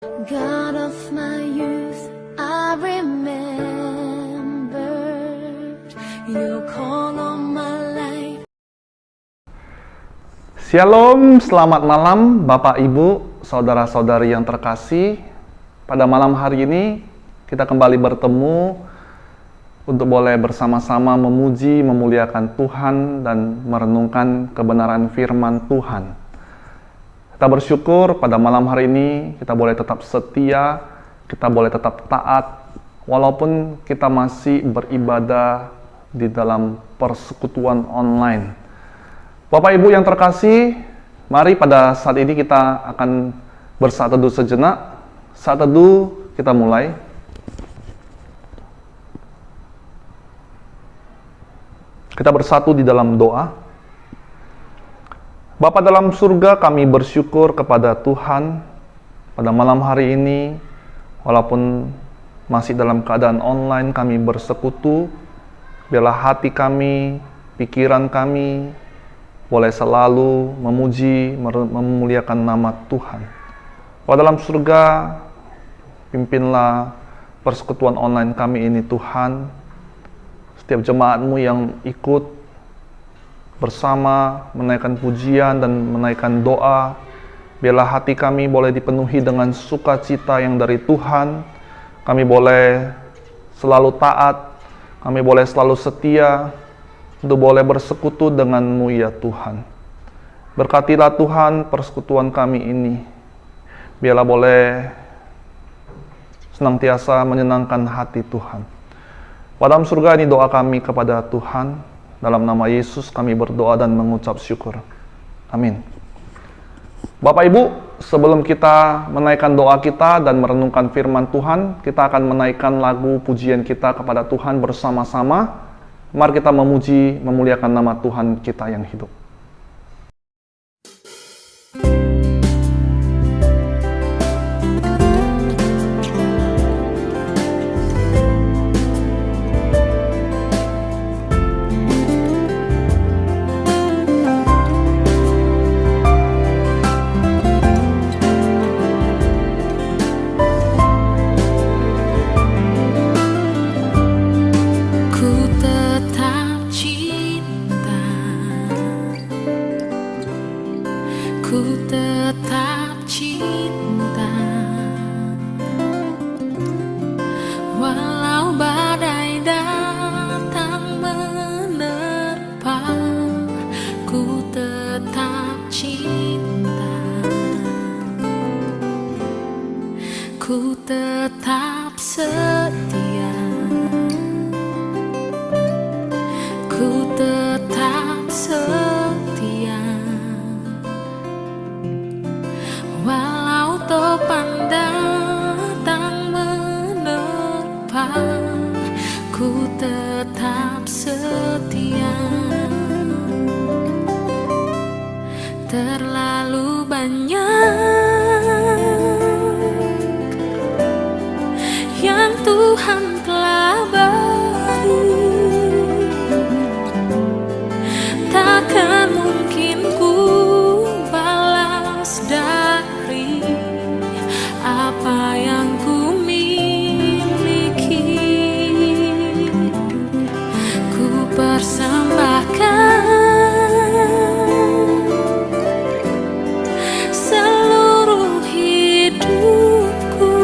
God of my youth, I remembered your call on my life. Shalom, selamat malam Bapak Ibu, saudara-saudari yang terkasih. Pada malam hari ini kita kembali bertemu untuk boleh bersama-sama memuji, memuliakan Tuhan dan merenungkan kebenaran firman Tuhan. Kita bersyukur pada malam hari ini kita boleh tetap setia, kita boleh tetap taat, walaupun kita masih beribadah di dalam persekutuan online. Bapak Ibu yang terkasih, mari pada saat ini kita akan bersaat teduh sejenak. Saat teduh kita mulai. Kita bersatu di dalam doa. Bapa dalam surga, kami bersyukur kepada Tuhan pada malam hari ini, walaupun masih dalam keadaan online kami bersekutu, biarlah hati kami, pikiran kami boleh selalu memuji, memuliakan nama Tuhan. Bapa dalam surga, pimpinlah persekutuan online kami ini Tuhan. Setiap jemaat-Mu yang ikut bersama menaikkan pujian dan menaikkan doa, biarlah hati kami boleh dipenuhi dengan sukacita yang dari Tuhan. Kami boleh selalu taat, kami boleh selalu setia untuk boleh bersekutu dengan-Mu ya Tuhan. Berkatilah Tuhan persekutuan kami ini, biarlah boleh senantiasa menyenangkan hati Tuhan. Pada dalam surga ini doa kami kepada Tuhan. Dalam nama Yesus kami berdoa dan mengucap syukur. Amin. Bapak Ibu, sebelum kita menaikkan doa kita dan merenungkan firman Tuhan, kita akan menaikkan lagu pujian kita kepada Tuhan bersama-sama. Mari kita memuji, memuliakan nama Tuhan kita yang hidup. Ku tetap setia, ku tetap setia, walau topan datang menerpa, ku tetap setia. Terlalu banyak yang Tuhan telah beri, takkan mungkin ku balas dari apa yang ku miliki. Ku persembahkan seluruh hidupku,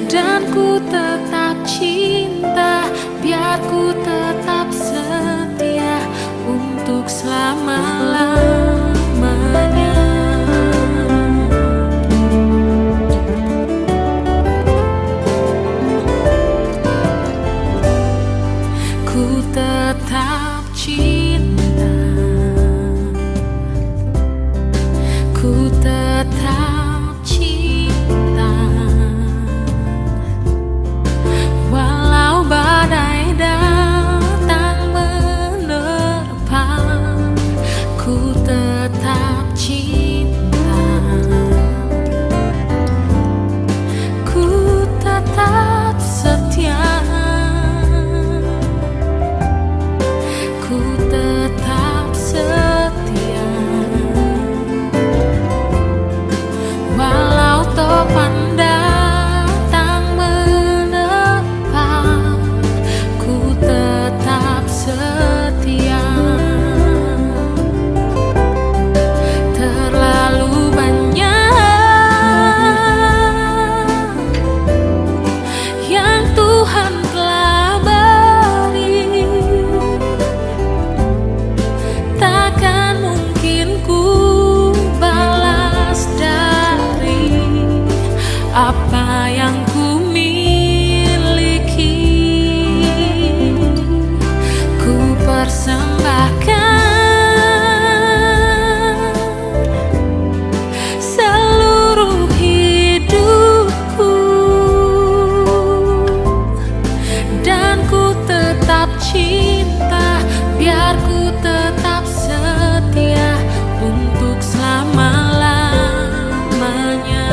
dan ku tetap cinta, biar ku tetap setia untuk selama-lamanya. apa yang ku miliki, ku persembahkan seluruh hidupku, dan ku tetap cinta, biar ku tetap setia untuk selama-lamanya.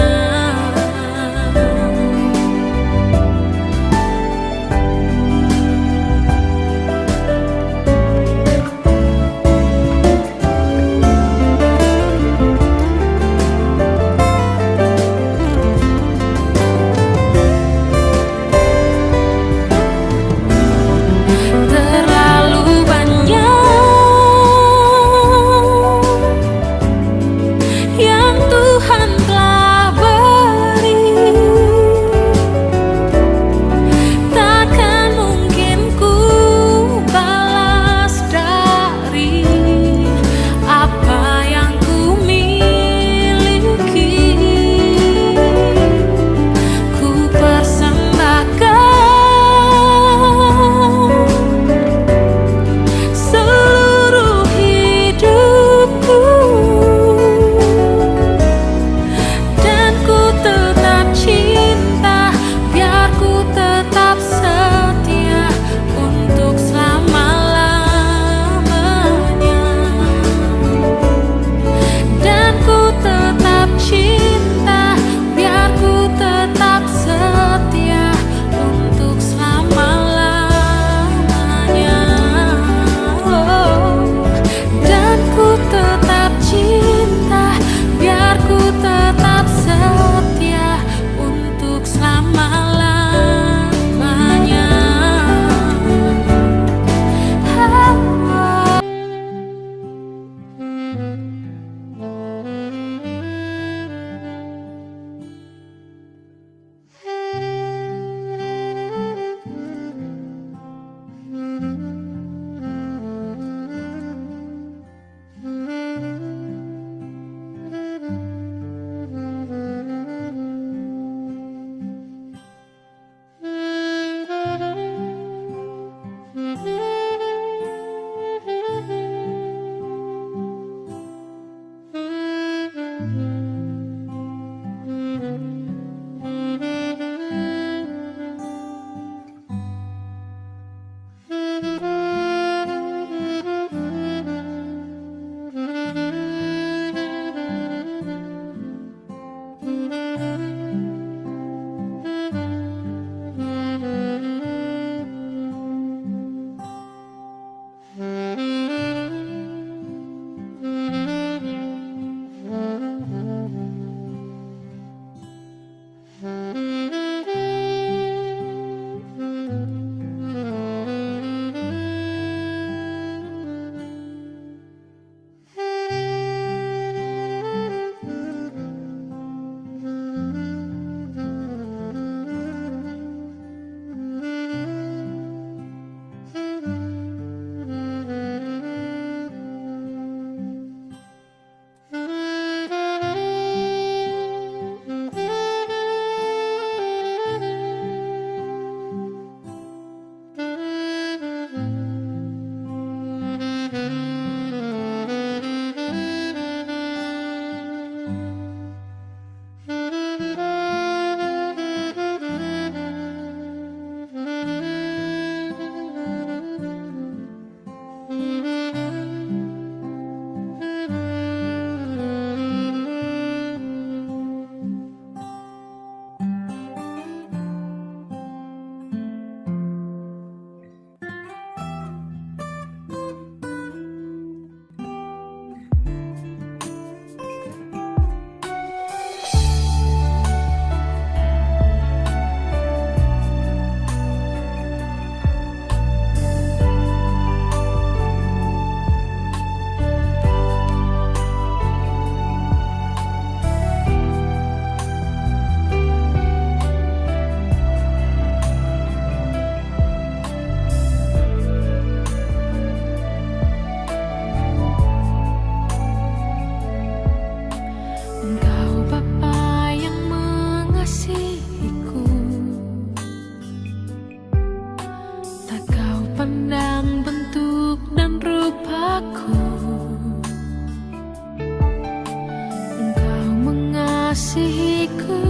mengasihiku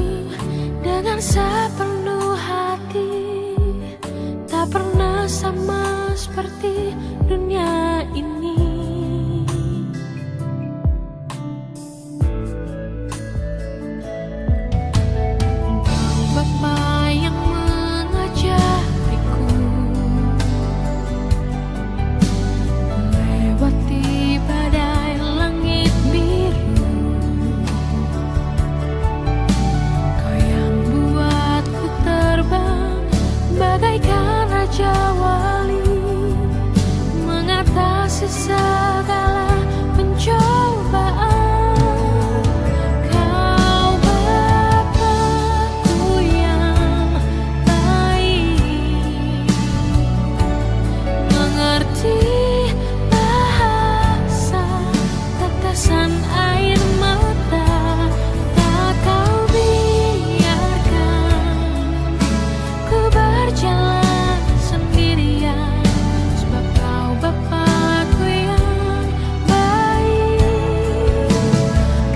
dengan sepenuh hati, tak pernah sama seperti dunia ini. Engkau Bapa yang mengajariku melewati badai langit biru. Kau yang buatku terbang bagaikan raja wali, mengatasi segala pencobaan. Kau Bapa-Ku yang baik, mengerti bahasa tetesan air mata, tak Kau biarkan ku berjalan sendirian, sebab Kau Bapa-Ku yang baik.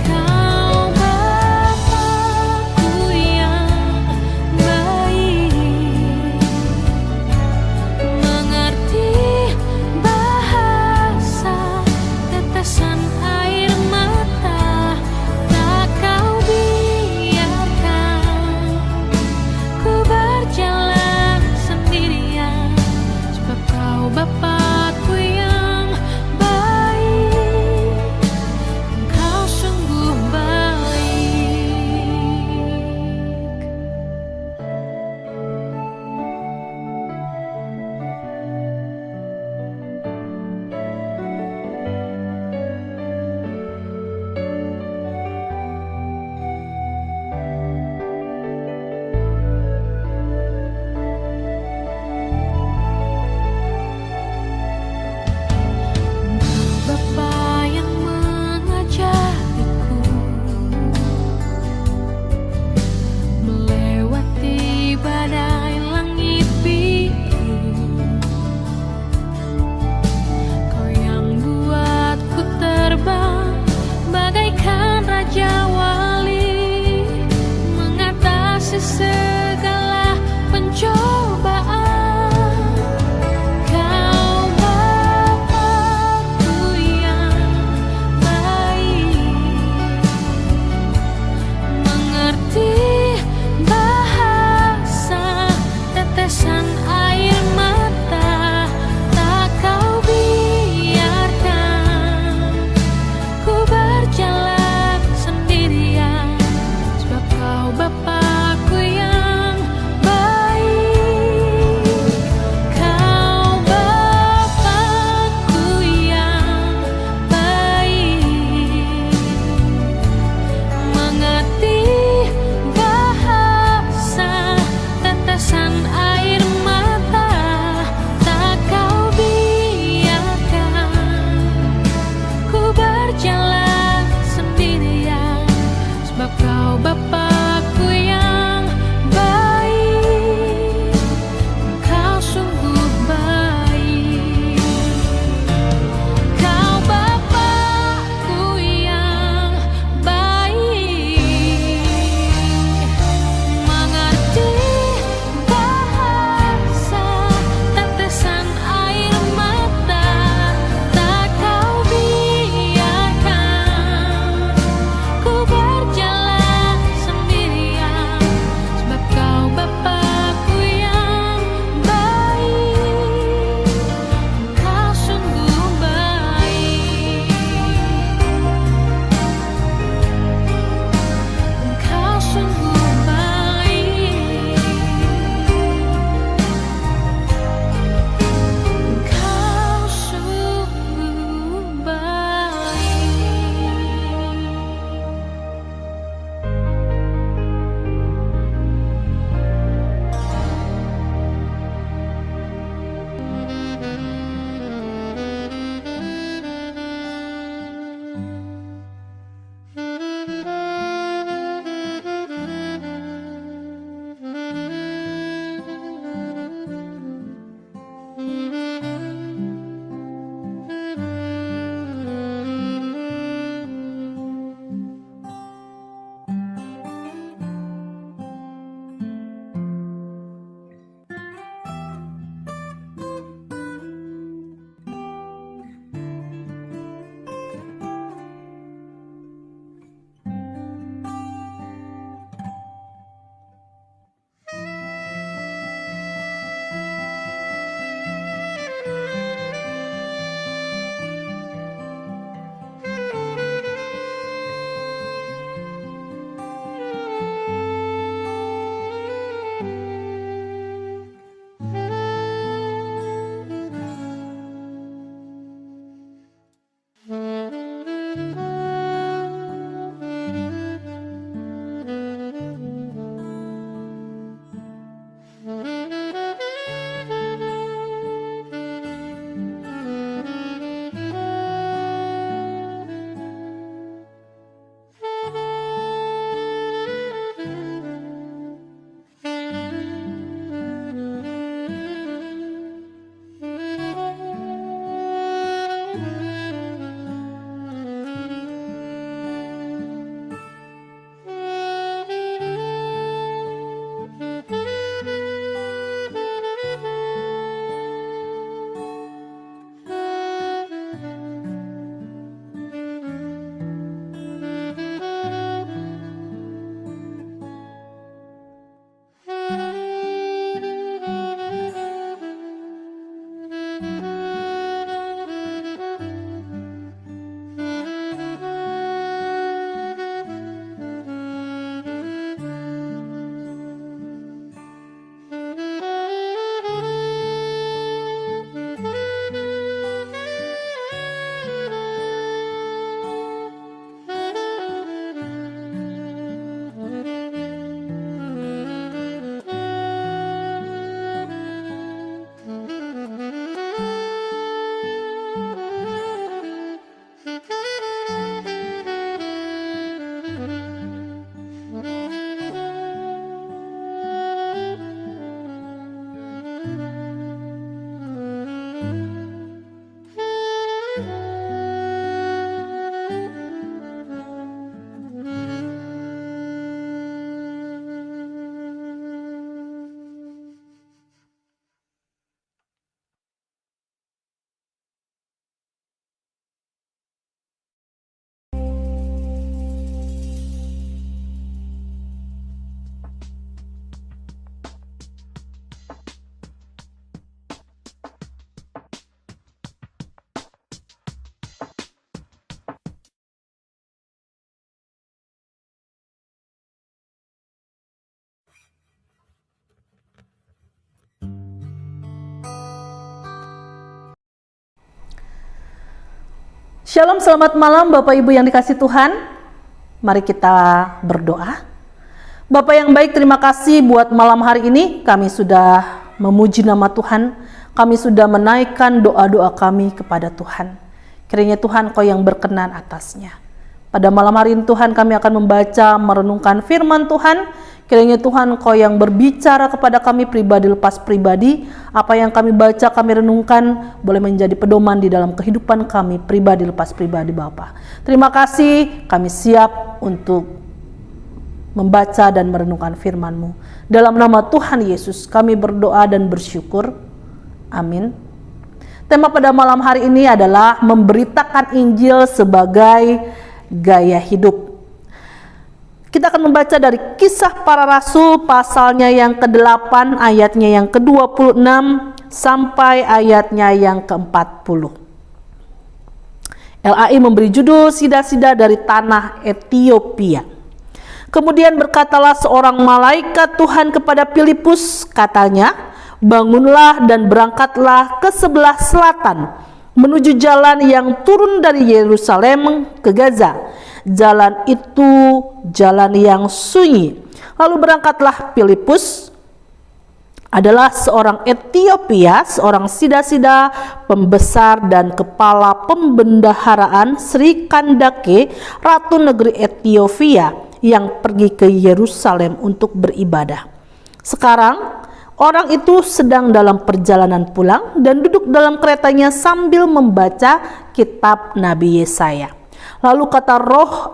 Kau Bapa-Ku yang baik, mengerti bahasa tetesan air mata, tak Kau biarkan ku berjalan sendirian, sebab Kau Bapa-Ku yang baik. Engkau sungguh baik. Bapa yang mengajariku melewati badai langit biru. Kau yang buatku terbang bagaikan raja wali, mengatasi segala pencobaan. Kau Bapa-Ku yang baik, mengerti bahasa tetesan air mata, tak Kau biarkan ku berjalan sendirian, sebab Kau Bapa-Ku yang baik. Kau Bapa-Ku yang baik, mengerti bahasa tetesan air mata, tak Kau biarkan ku berjalan sendirian, sebab Kau Bapa-Ku yang baik. Engkau sungguh baik. Kau Bapa-Ku yang baik, mengerti bahasa tetesan air mata, tak Kau biarkan ku berjalan Shalom, selamat malam Bapak Ibu yang dikasih Tuhan. Mari kita berdoa. Bapak yang baik, terima kasih buat malam hari ini. Kami sudah memuji nama Tuhan. Kami sudah menaikkan doa-doa kami kepada Tuhan. Kiranya Tuhan Kau yang berkenan atasnya. Pada malam hari ini Tuhan, kami akan membaca, merenungkan firman Tuhan. Kiranya Tuhan Kau yang berbicara kepada kami pribadi lepas pribadi. Apa yang kami baca, kami renungkan, boleh menjadi pedoman di dalam kehidupan kami pribadi lepas pribadi Bapa. Terima kasih, kami siap untuk membaca dan merenungkan firman-Mu. Dalam nama Tuhan Yesus kami berdoa dan bersyukur. Amin. Tema pada malam hari ini adalah memberitakan Injil sebagai gaya hidup. Kita akan membaca dari Kisah Para Rasul pasalnya yang ke-8, ayatnya yang ke-26 sampai ayatnya yang ke-40. LAI memberi judul Sida-sida dari Tanah Ethiopia. Kemudian berkatalah seorang malaikat Tuhan kepada Filipus, katanya, bangunlah dan berangkatlah ke sebelah selatan, menuju jalan yang turun dari Yerusalem ke Gaza. Jalan itu jalan yang sunyi. Lalu berangkatlah Filipus, adalah seorang Ethiopia, seorang sida-sida, pembesar dan kepala pembendaharaan Sri Kandake, ratu negeri Ethiopia, yang pergi ke Yerusalem untuk beribadah. Sekarang orang itu sedang dalam perjalanan pulang dan duduk dalam keretanya sambil membaca kitab Nabi Yesaya. Lalu kata Roh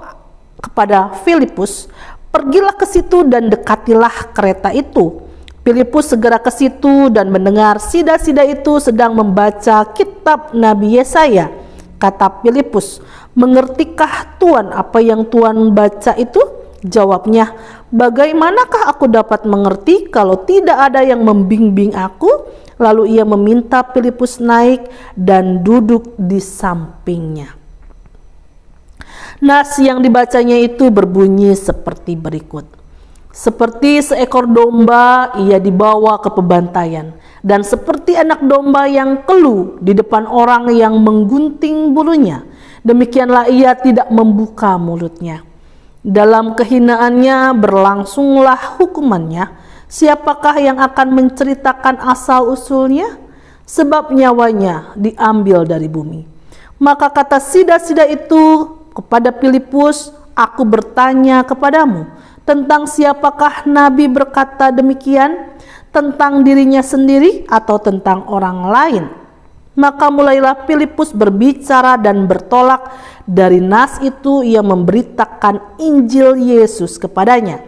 kepada Filipus, pergilah ke situ dan dekatilah kereta itu. Filipus segera ke situ dan mendengar sida-sida itu sedang membaca kitab Nabi Yesaya. Kata Filipus, mengertikah Tuan apa yang Tuan baca itu? Jawabnya, bagaimanakah aku dapat mengerti kalau tidak ada yang membimbing aku? Lalu ia meminta Filipus naik dan duduk di sampingnya. Nas yang dibacanya itu berbunyi seperti berikut. Seperti seekor domba ia dibawa ke pembantaian, dan seperti anak domba yang keluh di depan orang yang menggunting bulunya, demikianlah ia tidak membuka mulutnya. Dalam kehinaannya berlangsunglah hukumannya. Siapakah yang akan menceritakan asal-usulnya? Sebab nyawanya diambil dari bumi. Maka kata sida-sida itu kepada Filipus, aku bertanya kepadamu, tentang siapakah Nabi berkata demikian? Tentang dirinya sendiri atau tentang orang lain? Maka mulailah Filipus berbicara dan bertolak. Dari nas itu ia memberitakan Injil Yesus kepadanya.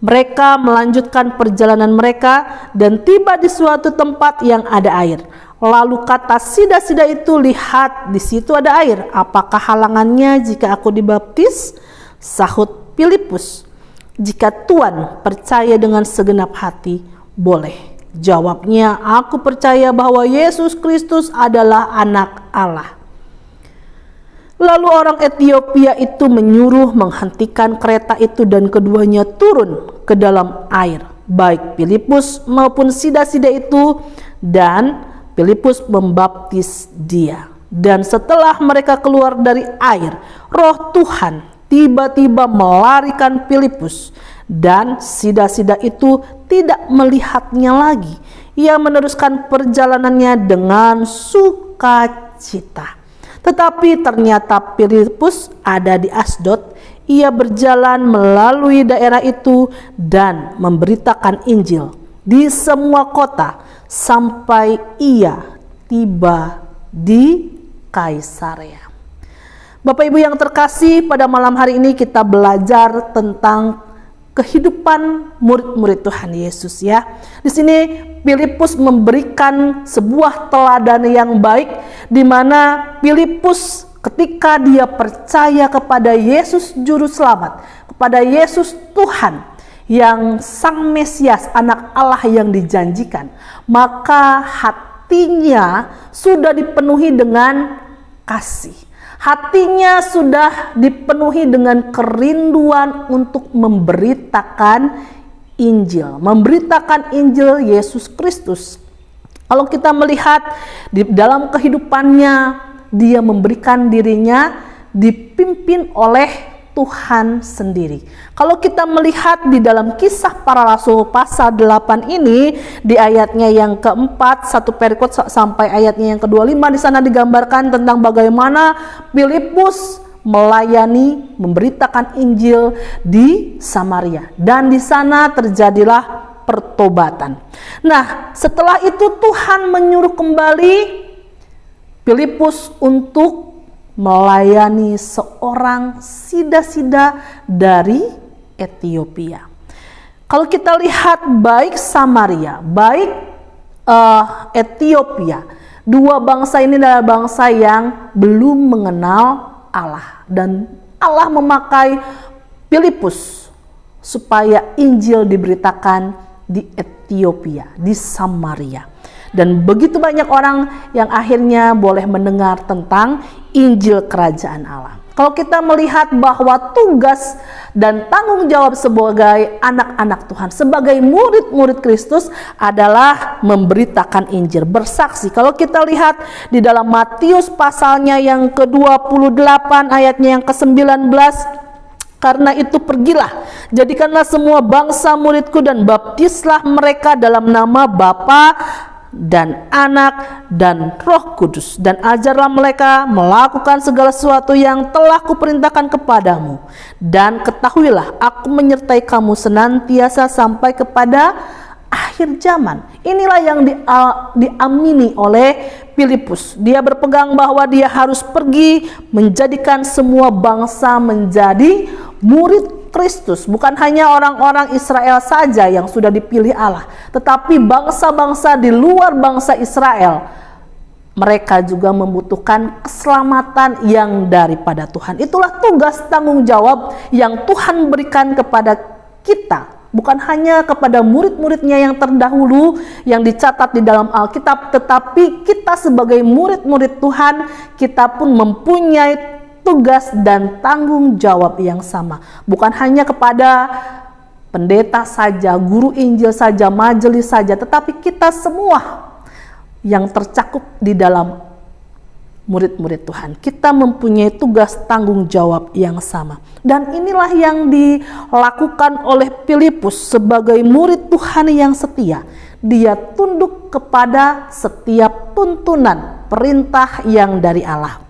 Mereka melanjutkan perjalanan mereka dan tiba di suatu tempat yang ada air. Lalu kata sida-sida itu, lihat, di situ ada air. Apakah halangannya jika aku dibaptis? Sahut Filipus, jika Tuan percaya dengan segenap hati, boleh. Jawabnya, aku percaya bahwa Yesus Kristus adalah anak Allah. Lalu orang Ethiopia itu menyuruh menghentikan kereta itu dan keduanya turun ke dalam air, baik Filipus maupun sida-sida itu, dan Filipus membaptis dia. Dan setelah mereka keluar dari air, Roh Tuhan tiba-tiba melarikan Filipus, dan sida-sida itu tidak melihatnya lagi. Ia meneruskan perjalanannya dengan sukacita. Tetapi ternyata Filipus ada di Asdod. Ia berjalan melalui daerah itu dan memberitakan Injil di semua kota sampai ia tiba di Kaisarea. Bapak Ibu yang terkasih, pada malam hari ini kita belajar tentang kehidupan murid-murid Tuhan Yesus ya. Di sini Filipus memberikan sebuah teladan yang baik, di mana Filipus ketika dia percaya kepada Yesus Juru Selamat, kepada Yesus Tuhan yang Sang Mesias, anak Allah yang dijanjikan, maka hatinya sudah dipenuhi dengan kasih. Hatinya sudah dipenuhi dengan kerinduan untuk memberitakan Injil, memberitakan Injil Yesus Kristus. Kalau kita melihat di dalam kehidupannya dia memberikan dirinya dipimpin oleh Tuhan sendiri. Kalau kita melihat di dalam Kisah Para Rasul pasal 8 ini, di ayatnya yang keempat, satu perikop sampai ayatnya yang ke-25, di sana digambarkan tentang bagaimana Filipus melayani, memberitakan Injil di Samaria, dan di sana terjadilah pertobatan. Nah, setelah itu Tuhan menyuruh kembali Filipus untuk melayani seorang sida-sida dari Ethiopia. Kalau kita lihat baik Samaria, baik Ethiopia, dua bangsa ini adalah bangsa yang belum mengenal Allah, dan Allah memakai Filipus supaya Injil diberitakan di Ethiopia, di Samaria. Dan begitu banyak orang yang akhirnya boleh mendengar tentang Injil Kerajaan Allah. Kalau kita melihat bahwa tugas dan tanggung jawab sebagai anak-anak Tuhan, sebagai murid-murid Kristus adalah memberitakan Injil, bersaksi. Kalau kita lihat di dalam Matius pasalnya yang ke-28 ayatnya yang ke-19, karena itu pergilah, jadikanlah semua bangsa muridku dan baptislah mereka dalam nama Bapa dan Anak dan Roh Kudus, dan ajarlah mereka melakukan segala sesuatu yang telah kuperintahkan kepadamu, dan ketahuilah aku menyertai kamu senantiasa sampai kepada akhir zaman. Inilah yang diamini oleh Filipus. Dia berpegang bahwa dia harus pergi menjadikan semua bangsa menjadi murid Kristus. Bukan hanya orang-orang Israel saja yang sudah dipilih Allah, tetapi bangsa-bangsa di luar bangsa Israel, mereka juga membutuhkan keselamatan yang daripada Tuhan. Itulah tugas tanggung jawab yang Tuhan berikan kepada kita, bukan hanya kepada murid-muridnya yang terdahulu yang dicatat di dalam Alkitab, tetapi kita sebagai murid-murid Tuhan, kita pun mempunyai tugas dan tanggung jawab yang sama. Bukan hanya kepada pendeta saja, guru Injil saja, majelis saja, tetapi kita semua yang tercakup di dalam murid-murid Tuhan. Kita mempunyai tugas tanggung jawab yang sama. Dan inilah yang dilakukan oleh Filipus sebagai murid Tuhan yang setia. Dia tunduk kepada setiap tuntunan perintah yang dari Allah.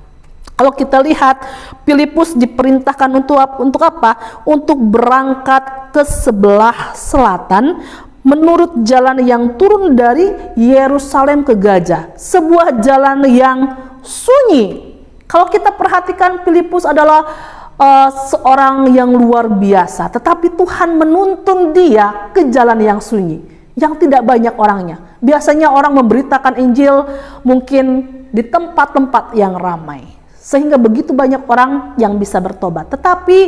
Kalau kita lihat, Filipus diperintahkan untuk apa? Untuk berangkat ke sebelah selatan menurut jalan yang turun dari Yerusalem ke Gaza, sebuah jalan yang sunyi. Kalau kita perhatikan, Filipus adalah seorang yang luar biasa, tetapi Tuhan menuntun dia ke jalan yang sunyi, yang tidak banyak orangnya. Biasanya orang memberitakan Injil mungkin di tempat-tempat yang ramai, sehingga begitu banyak orang yang bisa bertobat. Tetapi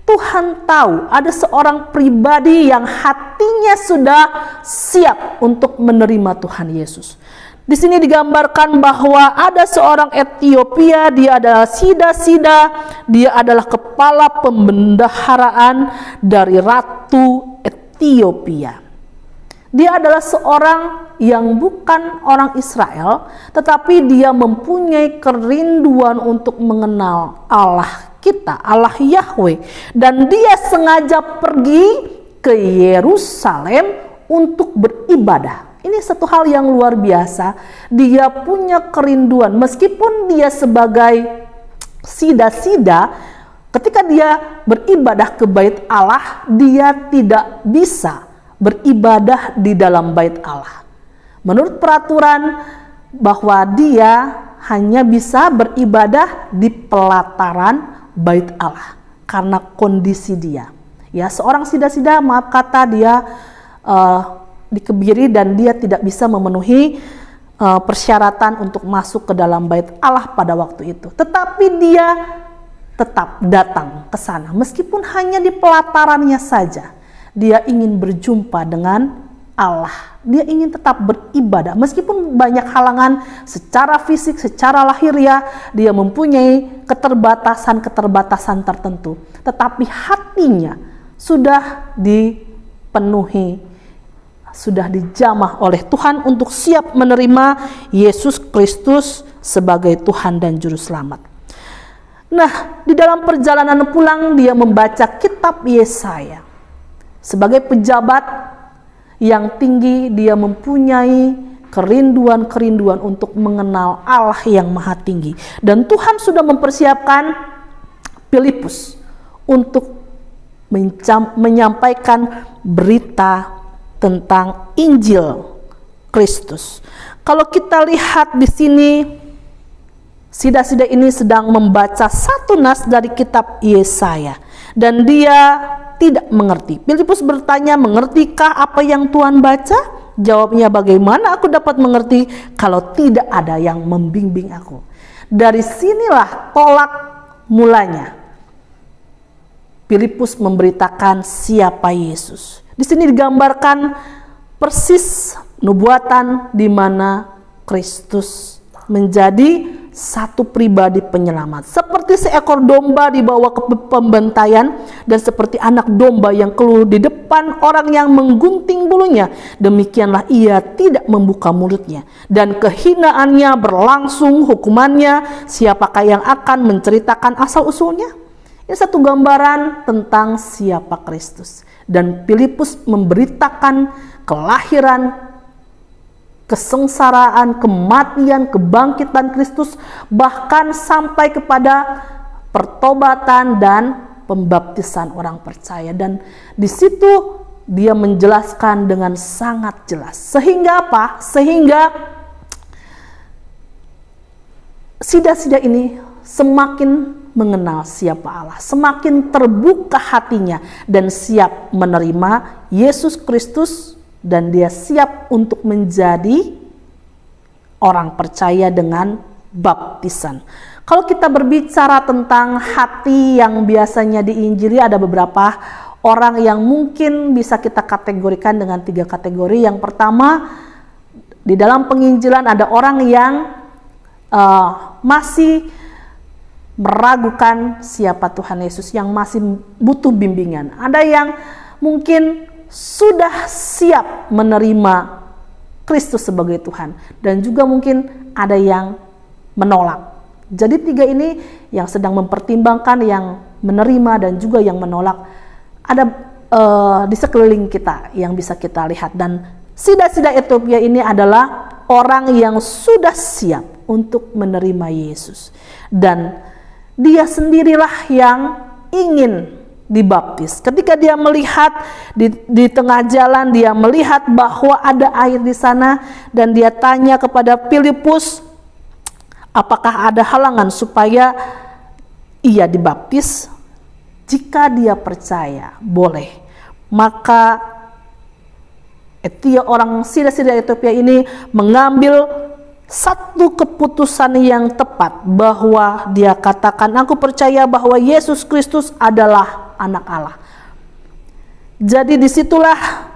Tuhan tahu ada seorang pribadi yang hatinya sudah siap untuk menerima Tuhan Yesus. Di sini digambarkan bahwa ada seorang Ethiopia, dia adalah sida-sida, dia adalah kepala pembendaharaan dari Ratu Ethiopia. Dia adalah seorang yang bukan orang Israel, tetapi dia mempunyai kerinduan untuk mengenal Allah kita, Allah Yahweh. Dan dia sengaja pergi ke Yerusalem untuk beribadah. Ini satu hal yang luar biasa. Dia punya kerinduan, meskipun dia sebagai sida-sida, ketika dia beribadah ke bait Allah, dia tidak bisa beribadah di dalam bait Allah. Menurut peraturan bahwa dia hanya bisa beribadah di pelataran bait Allah karena kondisi dia. Ya, seorang sida-sida, maaf kata, dia dikebiri dan dia tidak bisa memenuhi persyaratan untuk masuk ke dalam bait Allah pada waktu itu. Tetapi dia tetap datang ke sana meskipun hanya di pelatarannya saja. Dia ingin berjumpa dengan Allah. Dia ingin tetap beribadah meskipun banyak halangan secara fisik, secara lahiriah. Dia mempunyai keterbatasan tertentu, tetapi hatinya sudah dipenuhi sudah dijamah oleh Tuhan untuk siap menerima Yesus Kristus sebagai Tuhan dan Juru Selamat. Nah, di dalam perjalanan pulang dia membaca kitab Yesaya. Sebagai pejabat yang tinggi, dia mempunyai kerinduan-kerinduan untuk mengenal Allah yang Maha Tinggi. Dan Tuhan sudah mempersiapkan Filipus untuk menyampaikan berita tentang Injil Kristus. Kalau kita lihat di sini, Sida-sida ini sedang membaca satu nas dari kitab Yesaya dan dia tidak mengerti. Filipus bertanya, "Mengertikah apa yang Tuhan baca?" Jawabnya, "Bagaimana aku dapat mengerti kalau tidak ada yang membimbing aku?" Dari sinilah tolak mulanya. Filipus memberitakan siapa Yesus. Di sini digambarkan persis nubuatan di mana Kristus menjadi satu pribadi penyelamat. Seperti seekor domba dibawa ke pembantaian dan seperti anak domba yang keluar di depan orang yang menggunting bulunya, demikianlah ia tidak membuka mulutnya. Dan kehinaannya berlangsung hukumannya, siapakah yang akan menceritakan asal-usulnya? Ini satu gambaran tentang siapa Kristus. Dan Filipus memberitakan kelahiran, kesengsaraan, kematian, kebangkitan Kristus, bahkan sampai kepada pertobatan dan pembaptisan orang percaya. Dan di situ dia menjelaskan dengan sangat jelas. Sehingga apa? Sehingga Sida-sida ini semakin mengenal siapa Allah, semakin terbuka hatinya dan siap menerima Yesus Kristus. Dan dia siap untuk menjadi orang percaya dengan baptisan. Kalau kita berbicara tentang hati yang biasanya diinjili, ada beberapa orang yang mungkin bisa kita kategorikan dengan 3 kategori. Yang pertama, di dalam penginjilan ada orang yang masih meragukan siapa Tuhan Yesus, yang masih butuh bimbingan. Ada yang mungkin sudah siap menerima Kristus sebagai Tuhan, dan juga mungkin ada yang menolak. Jadi 3 ini yang sedang mempertimbangkan, yang menerima dan juga yang menolak, ada di sekeliling kita yang bisa kita lihat. Dan Sida-sida Etiopia ini adalah orang yang sudah siap untuk menerima Yesus, dan dia sendirilah yang ingin dibaptis. Ketika dia melihat di tengah jalan, dia melihat bahwa ada air di sana, dan dia tanya kepada Filipus, apakah ada halangan supaya ia dibaptis? Jika dia percaya, boleh. Maka orang Sida-sida Etiopia ini mengambil satu keputusan yang tepat, bahwa dia katakan, "Aku percaya bahwa Yesus Kristus adalah Anak Allah." Jadi disitulah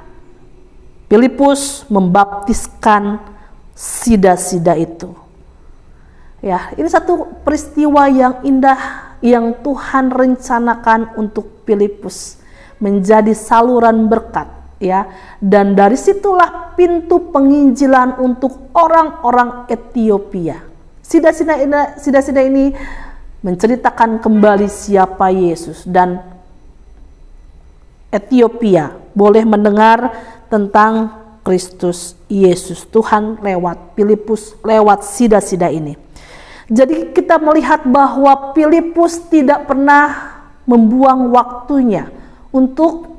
Filipus membaptiskan Sida-sida itu. Ya, ini satu peristiwa yang indah yang Tuhan rencanakan untuk Filipus, menjadi saluran berkat, ya. Dan dari situlah pintu penginjilan untuk orang-orang Etiopia. Sida-sida ini menceritakan kembali siapa Yesus, dan Etiopia boleh mendengar tentang Kristus Yesus Tuhan lewat Filipus, lewat Sida-sida ini. Jadi kita melihat bahwa Filipus tidak pernah membuang waktunya untuk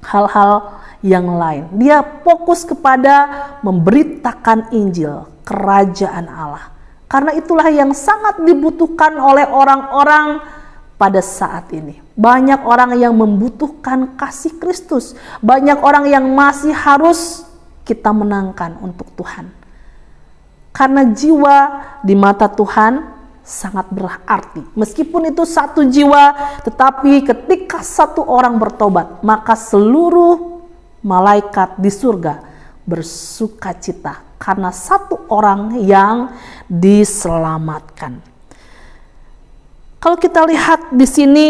hal-hal yang lain. Dia fokus kepada memberitakan Injil, kerajaan Allah. Karena itulah yang sangat dibutuhkan oleh orang-orang pada saat ini. Banyak orang yang membutuhkan kasih Kristus. Banyak orang yang masih harus kita menangkan untuk Tuhan. Karena jiwa di mata Tuhan sangat berarti. Meskipun itu satu jiwa, tetapi ketika satu orang bertobat, maka seluruh malaikat di surga bersuka cita karena satu orang yang diselamatkan. Kalau kita lihat di sini,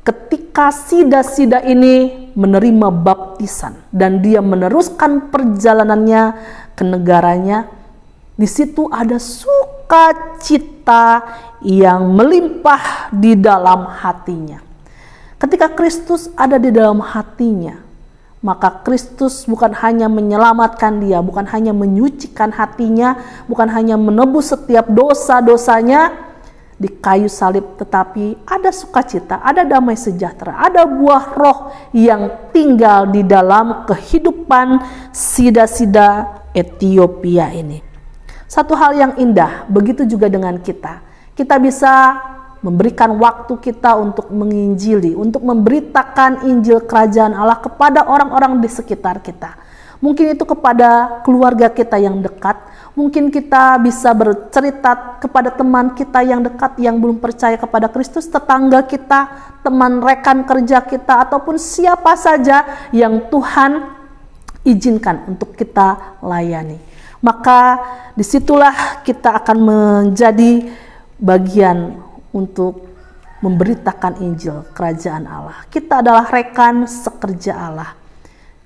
ketika Sida-sida ini menerima baptisan dan dia meneruskan perjalanannya ke negaranya, di situ ada sukacita yang melimpah di dalam hatinya. Ketika Kristus ada di dalam hatinya, maka Kristus bukan hanya menyelamatkan dia, bukan hanya menyucikan hatinya, bukan hanya menebus setiap dosa-dosanya di kayu salib, tetapi ada sukacita, ada damai sejahtera, ada buah roh yang tinggal di dalam kehidupan sida-sida Ethiopia ini. Satu hal yang indah, begitu juga dengan kita. Kita bisa memberikan waktu kita untuk menginjili, untuk memberitakan Injil Kerajaan Allah kepada orang-orang di sekitar kita. Mungkin itu kepada keluarga kita yang dekat, mungkin kita bisa bercerita kepada teman kita yang dekat yang belum percaya kepada Kristus, tetangga kita, teman rekan kerja kita, ataupun siapa saja yang Tuhan izinkan untuk kita layani. Maka disitulah kita akan menjadi bagian untuk memberitakan Injil Kerajaan Allah. Kita adalah rekan sekerja Allah.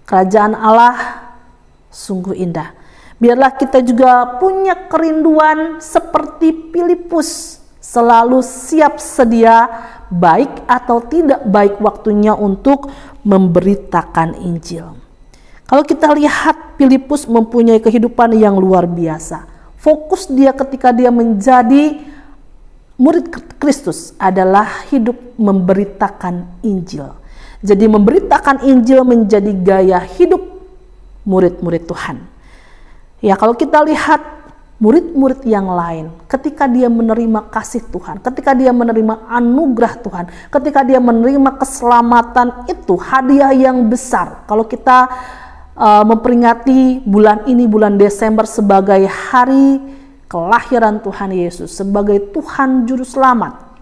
Kerajaan Allah sungguh indah. Biarlah kita juga punya kerinduan seperti Filipus, selalu siap sedia baik atau tidak baik waktunya untuk memberitakan Injil. Kalau kita lihat, Filipus mempunyai kehidupan yang luar biasa. Fokus dia ketika dia menjadi murid Kristus adalah hidup memberitakan Injil. Jadi memberitakan Injil menjadi gaya hidup murid-murid Tuhan. Ya, kalau kita lihat murid-murid yang lain, ketika dia menerima kasih Tuhan, ketika dia menerima anugerah Tuhan, ketika dia menerima keselamatan, itu hadiah yang besar. Kalau kita memperingati bulan ini, bulan Desember, sebagai hari kelahiran Tuhan Yesus, sebagai Tuhan Juru Selamat,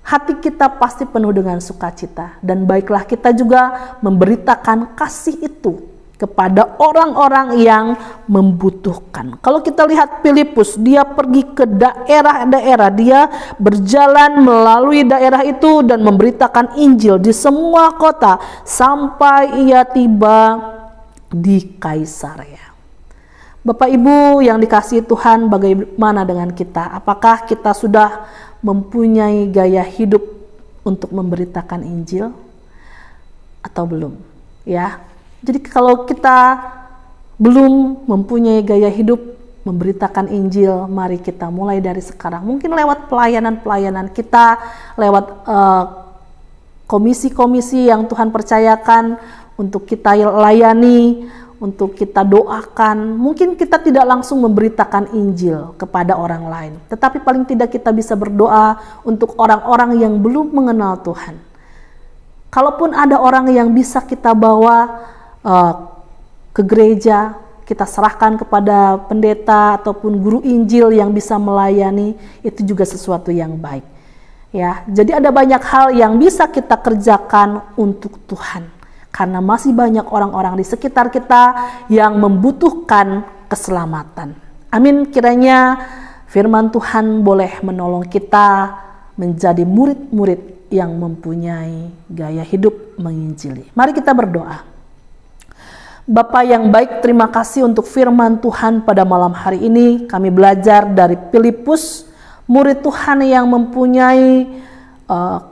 hati kita pasti penuh dengan sukacita. Dan baiklah kita juga memberitakan kasih itu kepada orang-orang yang membutuhkan. Kalau kita lihat Filipus, dia pergi ke daerah-daerah, dia berjalan melalui daerah itu dan memberitakan Injil di semua kota sampai ia tiba di Kaisarea. Bapak Ibu yang dikasihi Tuhan, bagaimana dengan kita? Apakah kita sudah mempunyai gaya hidup untuk memberitakan Injil atau belum? Ya. Jadi kalau kita belum mempunyai gaya hidup memberitakan Injil, mari kita mulai dari sekarang. Mungkin lewat pelayanan-pelayanan kita, lewat komisi-komisi yang Tuhan percayakan untuk kita layani, untuk kita doakan. Mungkin kita tidak langsung memberitakan Injil kepada orang lain, tetapi paling tidak kita bisa berdoa untuk orang-orang yang belum mengenal Tuhan. Kalaupun ada orang yang bisa kita bawa ke gereja, kita serahkan kepada pendeta ataupun guru Injil yang bisa melayani, itu juga sesuatu yang baik. Ya, jadi ada banyak hal yang bisa kita kerjakan untuk Tuhan, karena masih banyak orang-orang di sekitar kita yang membutuhkan keselamatan. Amin. Kiranya firman Tuhan boleh menolong kita menjadi murid-murid yang mempunyai gaya hidup menginjili. Mari kita berdoa. Bapa yang baik, terima kasih untuk firman Tuhan pada malam hari ini. Kami belajar dari Filipus, murid Tuhan yang mempunyai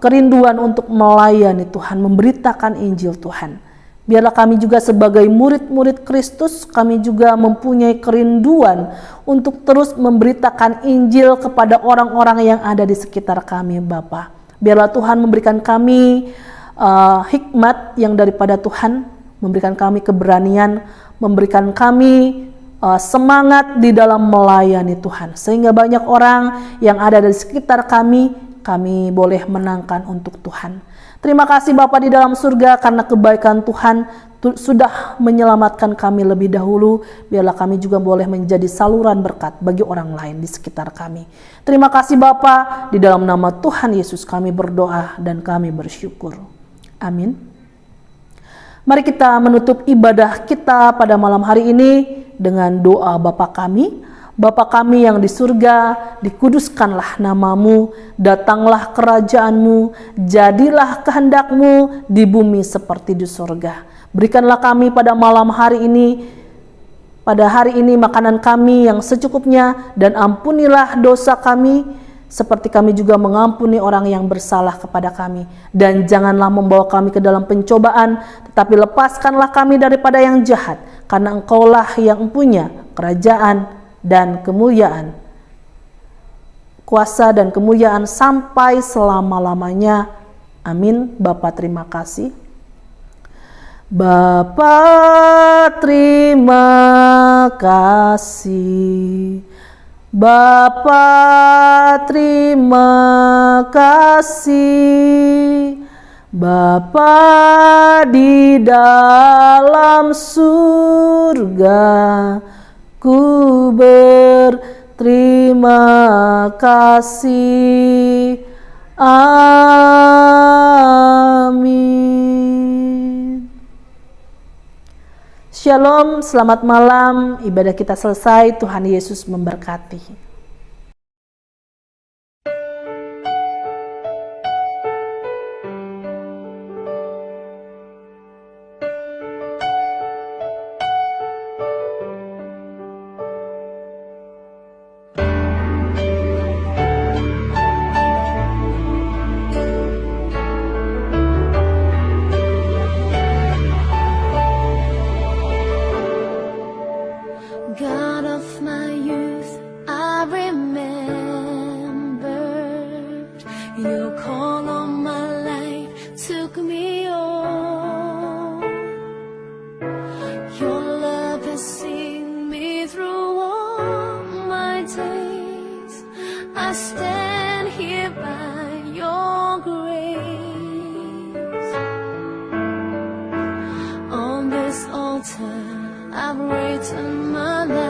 kerinduan untuk melayani Tuhan, memberitakan Injil Tuhan. Biarlah kami juga sebagai murid-murid Kristus, kami juga mempunyai kerinduan untuk terus memberitakan Injil kepada orang-orang yang ada di sekitar kami, Bapa. Biarlah Tuhan memberikan kami hikmat yang daripada Tuhan, memberikan kami keberanian, memberikan kami semangat di dalam melayani Tuhan, sehingga banyak orang yang ada di sekitar kami boleh menangkan untuk Tuhan. Terima kasih Bapa di dalam surga, karena kebaikan Tuhan sudah menyelamatkan kami lebih dahulu. Biarlah kami juga boleh menjadi saluran berkat bagi orang lain di sekitar kami. Terima kasih Bapa, di dalam nama Tuhan Yesus kami berdoa dan kami bersyukur. Amin. Mari kita menutup ibadah kita pada malam hari ini dengan doa Bapa kami. Bapa kami yang di surga, dikuduskanlah namamu, datanglah kerajaanmu, jadilah kehendakmu di bumi seperti di surga. Berikanlah kami pada malam hari ini, makanan kami yang secukupnya, dan ampunilah dosa kami, seperti kami juga mengampuni orang yang bersalah kepada kami. Dan janganlah membawa kami ke dalam pencobaan, tetapi lepaskanlah kami daripada yang jahat, karena Engkaulah yang punya kerajaan dan kemuliaan, kuasa dan kemuliaan sampai selama-lamanya. Amin. Bapa, terima kasih. Bapa, terima kasih. Bapa, terima kasih. Bapa di dalam surga, ku berterima kasih. Amin. Shalom, selamat malam. Ibadah kita selesai. Tuhan Yesus memberkati. God of my youth, I remembered your call on my life took me on. Your love has seen me through all my days. I stand here by your grace. On this altar I've written my life.